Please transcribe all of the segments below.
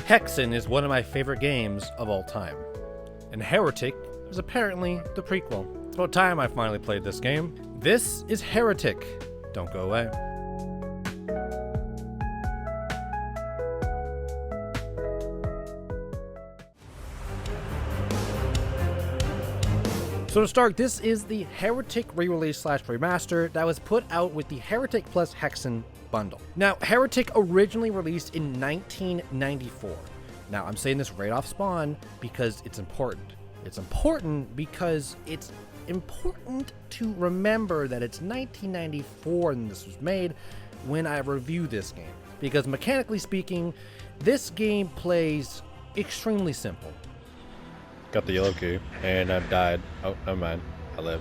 Hexen is one of my favorite games of all time, and Heretic is apparently the prequel. It's about time I finally played this game. This is Heretic. Don't go away. So to start, this is the Heretic re-release / remaster that was put out with the Heretic plus Hexen bundle. Now, Heretic originally released in 1994. Now, I'm saying this right off spawn because it's important. It's important because it's important to remember that it's 1994 and this was made when I review this game. Because mechanically speaking, this game plays extremely simple. Got the yellow key, and I've died. Oh, never mind. I live.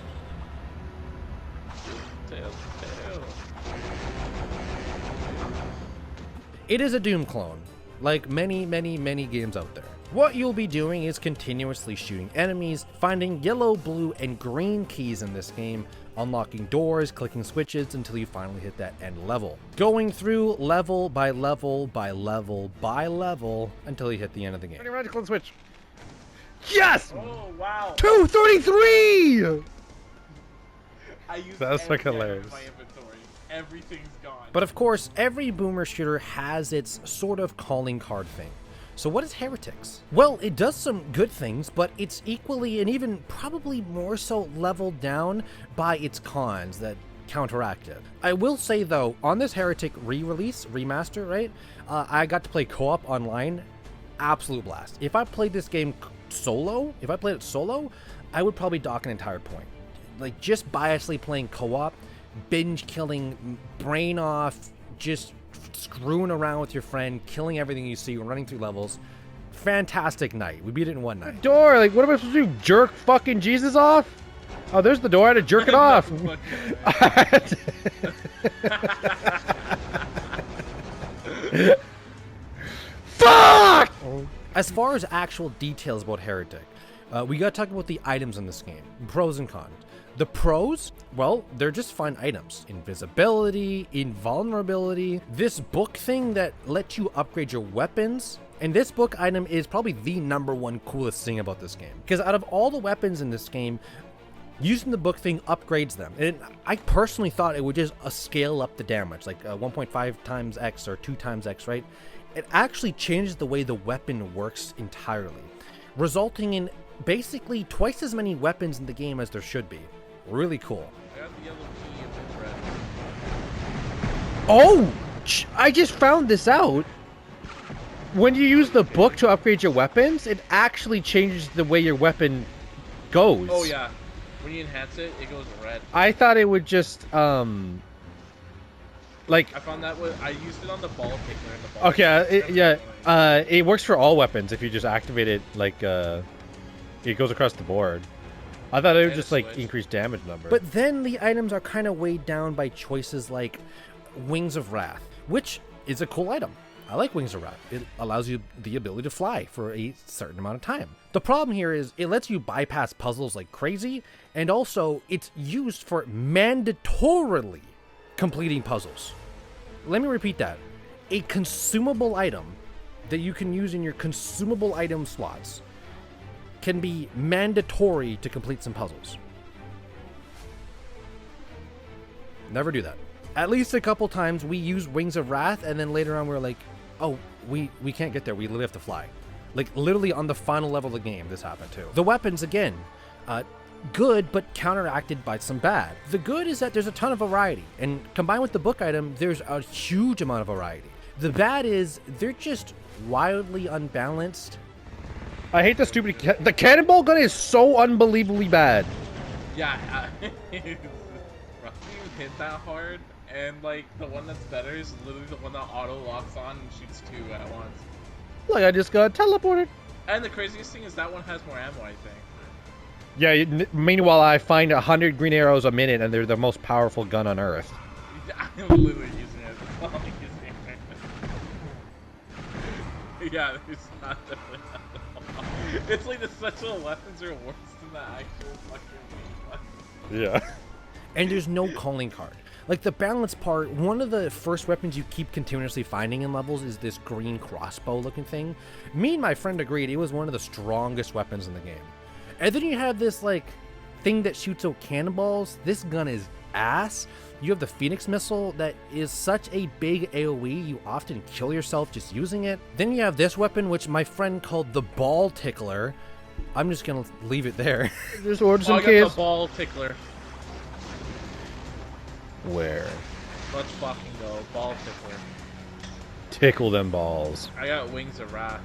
It is a Doom clone, like many games out there. What you'll be doing is continuously shooting enemies, finding yellow, blue, and green keys in this game, unlocking doors, clicking switches until you finally hit that end level. Going through level by level by level by level until you hit the end of the game. Right, click switch. Yes! Oh, wow. 233! I used That's fucking every item hilarious. in my inventory. Everything's gone. But of course, every boomer shooter has its sort of calling card thing. So what is Heretics? Well, it does some good things, but it's equally and even probably more so leveled down by its cons that counteract it. I will say though, on this Heretic re-release, remaster, right? I got to play co-op online. Absolute blast. If I played this game solo, I would probably dock an entire point. Like just biasly playing co-op, binge killing, brain off, just screwing around with your friend, killing everything you see, running through levels. Fantastic night. We beat it in one night. Door, like, what am I supposed to do? Jerk fucking Jesus off? Oh, there's the door. I had to jerk it off. Fuck! As far as actual details about Heretic, we gotta talk about the items in this game. Pros and cons. The pros, well, they're just fun items. Invisibility, invulnerability, this book thing that lets you upgrade your weapons. And this book item is probably the #1 coolest thing about this game. Because out of all the weapons in this game, using the book thing upgrades them. And I personally thought it would just scale up the damage, like 1.5 times X or 2 times X, right? It actually changes the way the weapon works entirely, resulting in basically twice as many weapons in the game as there should be. Really cool. I got the yellow key if it's red. Oh! I just found this out. When you use the book to upgrade your weapons, it actually changes the way your weapon goes. Oh, yeah. When you enhance it, it goes red. I thought it would just, like... I found that I used it on the ball kicker and the ball Okay, it works for all weapons if you just activate it, like, it goes across the board. I thought it would just, like, increase damage number. But then the items are kind of weighed down by choices like Wings of Wrath, which is a cool item. I like Wings of Wrath. It allows you the ability to fly for a certain amount of time. The problem here is it lets you bypass puzzles like crazy, and also it's used for mandatorily completing puzzles. Let me repeat that. A consumable item that you can use in your consumable item slots can be mandatory to complete some puzzles. Never do that. At least a couple times we used Wings of Wrath, and then later on we're like, oh, we can't get there. We literally have to fly. Like, literally on the final level of the game, this happened too. The weapons, again, good, but counteracted by some bad. The good is that there's a ton of variety, and combined with the book item, there's a huge amount of variety. The bad is they're just wildly unbalanced. I hate the stupid... The cannonball gun is so unbelievably bad. Yeah, you hit that hard, and, like, the one that's better is literally the one that auto-locks on and shoots 2 at once. Look, I just got teleported. And the craziest thing is that one has more ammo, I think. Yeah, meanwhile, I find 100 green arrows a minute, and they're the most powerful gun on Earth. I'm literally using it. I'm using it. Yeah, it's not definitely not at all. It's like the special weapons are worse than the actual fucking main weapon. Yeah. And there's no calling card. Like the balance part, one of the first weapons you keep continuously finding in levels is this green crossbow looking thing. Me and my friend agreed it was one of the strongest weapons in the game. And then you have this like thing that shoots out cannonballs. This gun is ass. You have the Phoenix missile that is such a big AoE, you often kill yourself just using it. Then you have this weapon, which my friend called the ball tickler. I'm just gonna leave it there. Just order some I got kids. the ball tickler. Where? Let's fucking go. Ball tickler. Tickle them balls. I got wings of wrath.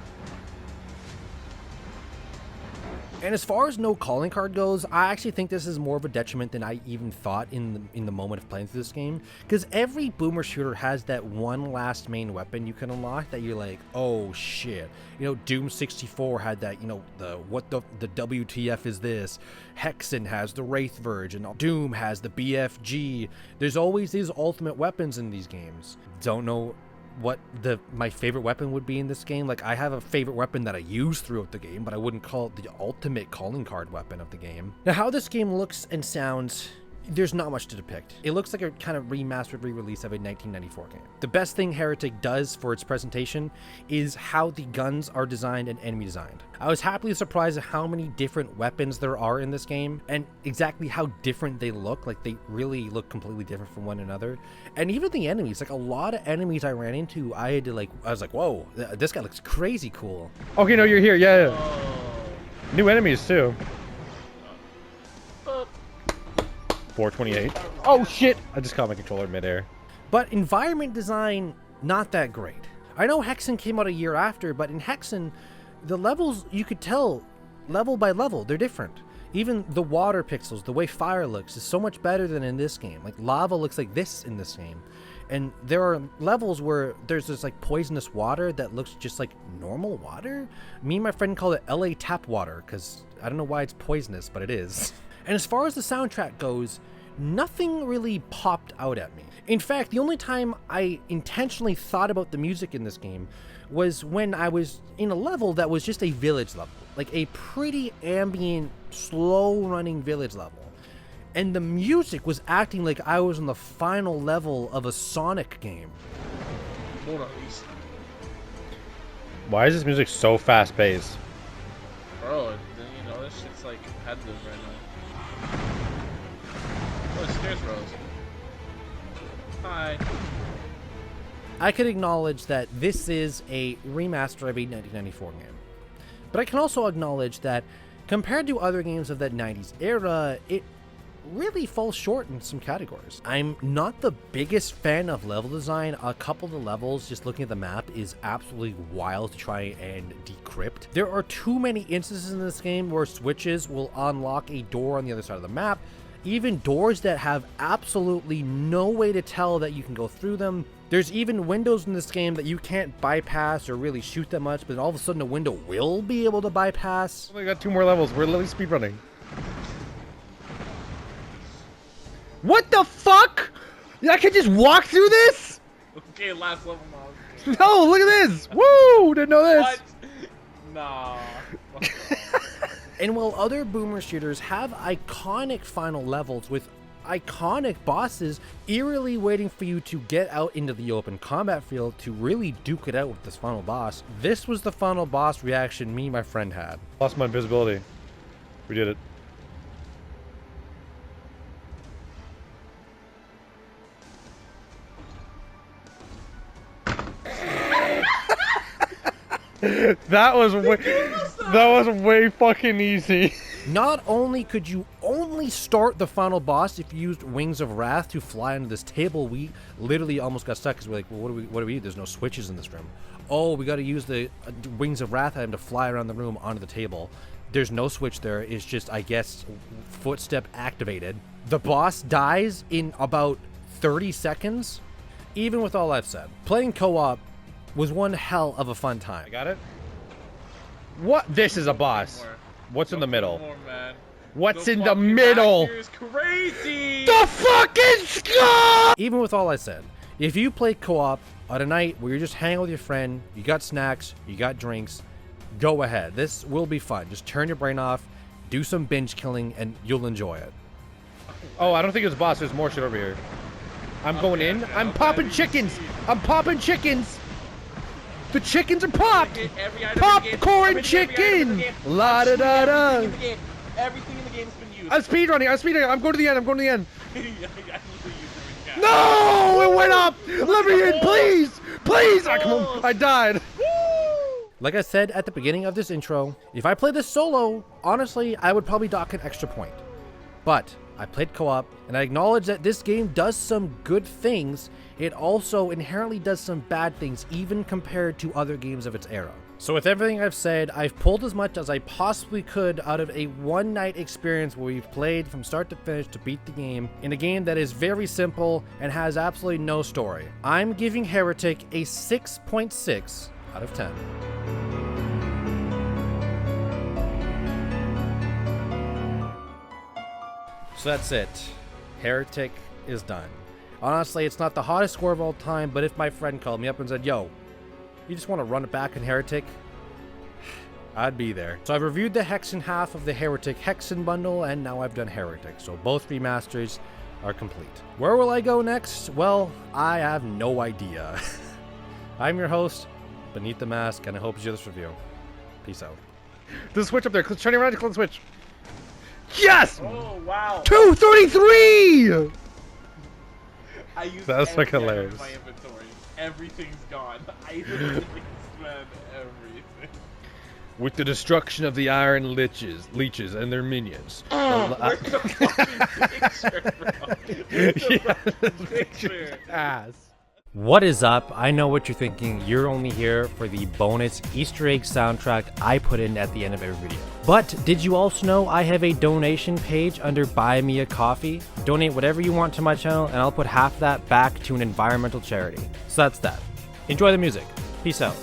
And as far as no calling card goes, I actually think this is more of a detriment than I even thought in the moment of playing through this game. Because every boomer shooter has that one last main weapon you can unlock that you're like, oh shit. You know, Doom 64 had that, you know, the WTF is this. Hexen has the Wraith Verge, and Doom has the BFG. There's always these ultimate weapons in these games. Don't know what my favorite weapon would be in this game. Like, I have a favorite weapon that I use throughout the game, but I wouldn't call it the ultimate calling card weapon of the game. Now, how this game looks and sounds, there's not much to depict. It looks like a kind of remastered re-release of a 1994 game. The best thing Heretic does for its presentation is how the guns are designed and enemy designed. I was happily surprised at how many different weapons there are in this game and exactly how different they look. Like, they really look completely different from one another. And even the enemies, like a lot of enemies I ran into, I was like, whoa, this guy looks crazy cool. Okay, no, you're here. Yeah. Oh. New enemies too. 428. Oh shit! I just caught my controller midair. But environment design, not that great. I know Hexen came out a year after, but in Hexen, the levels, you could tell, level by level, they're different. Even the water pixels, the way fire looks, is so much better than in this game. Like, lava looks like this in this game. And there are levels where there's this, like, poisonous water that looks just like normal water. Me and my friend call it LA tap water, because I don't know why it's poisonous, but it is. And as far as the soundtrack goes, nothing really popped out at me. In fact, the only time I intentionally thought about the music in this game was when I was in a level that was just a village level. Like a pretty ambient, slow-running village level. And the music was acting like I was on the final level of a Sonic game. Why is this music so fast-paced? Bro, you know, this shit's like competitive right now. Oh, stairs rose. Hi. I could acknowledge that this is a remaster of a 1994 game. But I can also acknowledge that compared to other games of that 90s era, it really falls short in some categories. I'm not the biggest fan of level design. A couple of the levels, just looking at the map, is absolutely wild to try and decrypt. There are too many instances in this game where switches will unlock a door on the other side of the map. Even doors that have absolutely no way to tell that you can go through them. There's even windows in this game that you can't bypass or really shoot that much, but all of a sudden a window will be able to bypass. We got 2 more levels. We're literally speedrunning. What the fuck? I can just walk through this? Okay, last level now. No, look at this. Woo! Didn't know this. What? Nah. And while other boomer shooters have iconic final levels with iconic bosses eerily waiting for you to get out into the open combat field to really duke it out with this final boss, this was the final boss reaction me and my friend had. Lost my invisibility. We did it. That was way fucking easy. Not only could you only start the final boss if you used Wings of Wrath to fly under this table, we literally almost got stuck because we're like, well, what do we do? There's no switches in this room. Oh, we got to use the Wings of Wrath item to fly around the room onto the table. There's no switch there. It's just, I guess, footstep activated. The boss dies in about 30 seconds. Even with all I've said, playing co-op was one hell of a fun time. I got it. What? This is a boss. What's in the middle? More, man. What's The in the fucking middle? actor is crazy. The fucking sky! Even with all I said, if you play co-op on a night where you're just hanging with your friend, you got snacks, you got drinks, go ahead. This will be fun. Just turn your brain off, do some binge killing, and you'll enjoy it. Oh, I don't think it's a boss. There's more shit over here. I'm going in. okay, I'm okay. popping chickens. I'm popping chickens. The chickens are popped. Every item in the game- Popcorn every item in the chicken. game- La da da da. Everything in the game. Everything in the game has been used. I'm speedrunning. I'm going to the end. I'm going to the end. Yeah, I literally used every No! It went up. Let me in, please. Please. Ah, come on. I died. Like I said at the beginning of this intro, if I played this solo, honestly, I would probably dock an extra point. But I played co-op, and I acknowledge that this game does some good things. It also inherently does some bad things, even compared to other games of its era. So with everything I've said, I've pulled as much as I possibly could out of a one-night experience where we've played from start to finish to beat the game, in a game that is very simple and has absolutely no story. I'm giving Heretic a 6.6 out of 10. So that's it. Heretic is done. Honestly, it's not the hottest score of all time, but if my friend called me up and said, yo, you just want to run it back in Heretic? I'd be there. So I've reviewed the Hexen half of the Heretic Hexen bundle, and now I've done Heretic. So both remasters are complete. Where will I go next? Well, I have no idea. I'm your host, Beneath the Mask, and I hope you enjoy this review. Peace out. There's a switch up there. Turn around to close the switch. Yes! Oh, wow. 233! I used That's every fucking item in hilarious. my inventory. Everything's gone. I literally spent everything. With the destruction of the iron leeches and their minions. Where's the fucking picture, bro? Where's the fucking picture? Ass. What is up? I know what you're thinking. You're only here for the bonus Easter egg soundtrack I put in at the end of every video. But did you also know I have a donation page under Buy Me a Coffee? Donate whatever you want to my channel and I'll put half that back to an environmental charity. So that's that. Enjoy the music. Peace out.